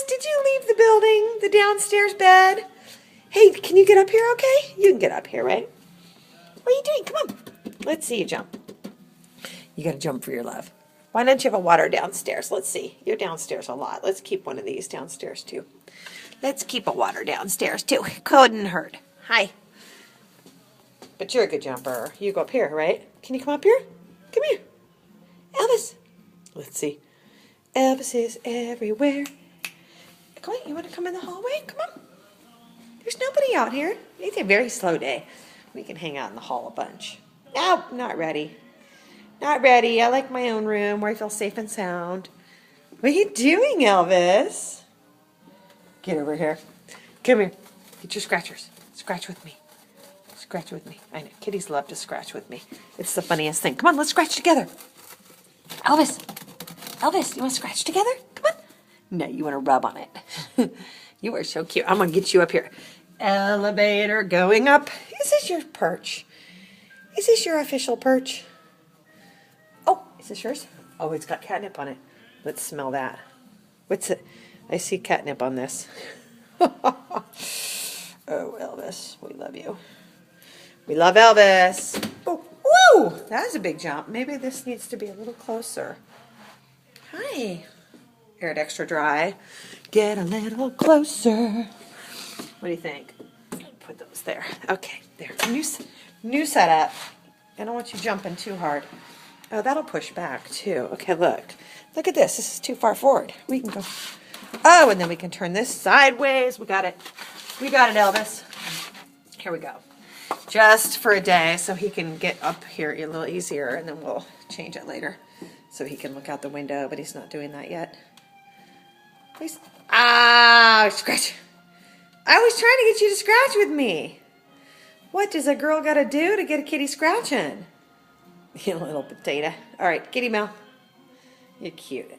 Elvis, did you leave the building? The downstairs bed? Hey, can you get up here okay? You can get up here, right? What are you doing? Come on. Let's see you jump. You got to jump for your love. Why don't you have a water downstairs? Let's see. You're downstairs a lot. Let's keep one of these downstairs, too. Let's keep a water downstairs, too. Couldn't hurt. Hi. But you're a good jumper. You go up here, right? Can you come up here? Come here. Elvis. Let's see. Elvis is everywhere. Come on. You want to come in the hallway? Come on. There's nobody out here. It's a very slow day. We can hang out in the hall a bunch. No, not ready. Not ready. I like my own room where I feel safe and sound. What are you doing, Elvis? Get over here. Come here. Get your scratchers. Scratch with me. Scratch with me. I know. Kitties love to scratch with me. It's the funniest thing. Come on, let's scratch together. Elvis. Elvis, you want to scratch together? Come on. No, you want to rub on it. You are so cute. I'm going to get you up here. Elevator going up. Is this your perch? Is this your official perch? Oh, is this yours? Oh, it's got catnip on it. Let's smell that. What's it? I see catnip on this. Oh, Elvis, we love you. We love Elvis. Oh, woo! That was a big jump. Maybe this needs to be a little closer. Hi. Air it extra dry. Get a little closer. What do you think? Put those there. Okay, there. New setup. I don't want you jumping too hard. Oh, that'll push back too. Okay, look. Look at this. This is too far forward. We can go. Oh, and then we can turn this sideways. We got it. We got it, Elvis. Here we go. Just for a day so he can get up here a little easier, and then we'll change it later so he can look out the window, but he's not doing that yet. Please. Ah, scratch. I was trying to get you to scratch with me. What does a girl got to do to get a kitty scratching? You little potato. All right, kitty mouth. You're cute.